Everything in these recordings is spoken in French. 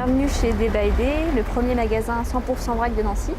Bienvenue chez Day by Day, le premier magasin 100% vrac de Nancy,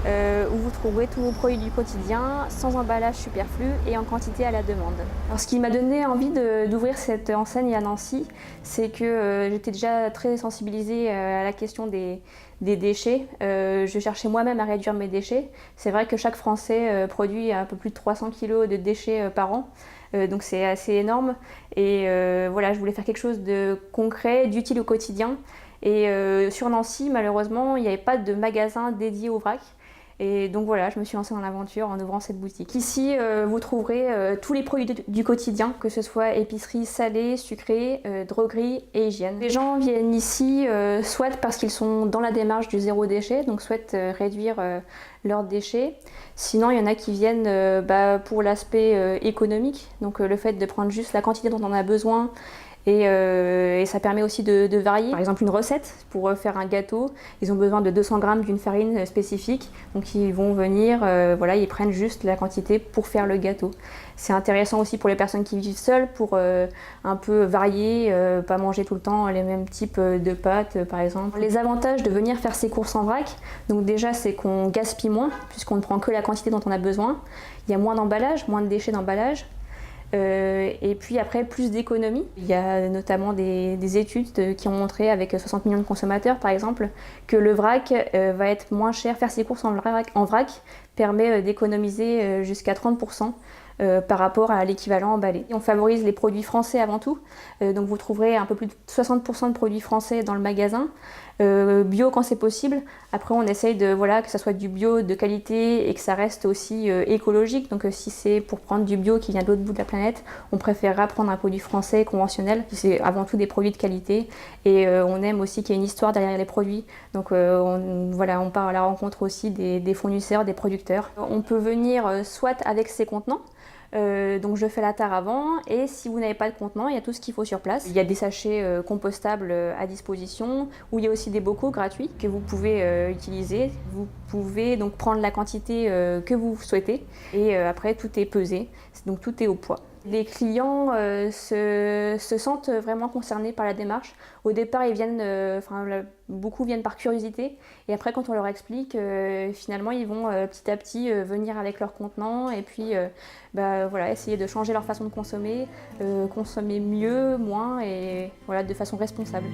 où vous trouverez tous vos produits du quotidien, sans emballage superflu et en quantité à la demande. Alors, ce qui m'a donné envie d'ouvrir cette enseigne à Nancy, c'est que j'étais déjà très sensibilisée à la question des déchets. Je cherchais moi-même à réduire mes déchets. C'est vrai que chaque Français produit un peu plus de 300 kg de déchets par an. Donc c'est assez énorme et voilà, je voulais faire quelque chose de concret, d'utile au quotidien. Et sur Nancy, malheureusement, il n'y avait pas de magasin dédié au vrac. Et donc voilà, je me suis lancée dans l'aventure en ouvrant cette boutique. Ici, vous trouverez tous les produits du quotidien, que ce soit épicerie salée, sucrée, droguerie et hygiène. Les gens viennent ici soit parce qu'ils sont dans la démarche du zéro déchet, donc souhaitent réduire leurs déchets. Sinon, il y en a qui viennent pour l'aspect économique, donc le fait de prendre juste la quantité dont on a besoin. Et ça permet aussi de varier. Par exemple, une recette pour faire un gâteau, ils ont besoin de 200 g d'une farine spécifique. Donc ils vont venir, voilà, ils prennent juste la quantité pour faire le gâteau. C'est intéressant aussi pour les personnes qui vivent seules pour un peu varier, pas manger tout le temps les mêmes types de pâtes par exemple. Les avantages de venir faire ses courses en vrac, donc déjà c'est qu'on gaspille moins puisqu'on ne prend que la quantité dont on a besoin. Il y a moins d'emballage, moins de déchets d'emballage. Et puis après, plus d'économies. Il y a notamment des études qui ont montré, avec 60 millions de consommateurs par exemple, que le vrac va être moins cher. Faire ses courses en vrac permet d'économiser jusqu'à 30%. Par rapport à l'équivalent emballé. On favorise les produits français avant tout, donc vous trouverez un peu plus de 60% de produits français dans le magasin, bio quand c'est possible. Après on essaye que ça soit du bio de qualité et que ça reste aussi écologique, donc si c'est pour prendre du bio qui vient de l'autre bout de la planète, on préférera prendre un produit français conventionnel. C'est avant tout des produits de qualité et on aime aussi qu'il y ait une histoire derrière les produits, donc on part à la rencontre aussi des fournisseurs, des producteurs. On peut venir soit avec ses contenants, donc je fais la tare avant, et si vous n'avez pas de contenant, il y a tout ce qu'il faut sur place. Il y a des sachets compostables à disposition, où il y a aussi des bocaux gratuits que vous pouvez utiliser. Vous pouvez donc prendre la quantité que vous souhaitez, et après tout est pesé, donc tout est au poids. Les clients se sentent vraiment concernés par la démarche. Au départ, ils viennent, beaucoup viennent par curiosité, et après, quand on leur explique, finalement, ils vont petit à petit venir avec leur contenant, et puis essayer de changer leur façon de consommer mieux, moins, et voilà, de façon responsable.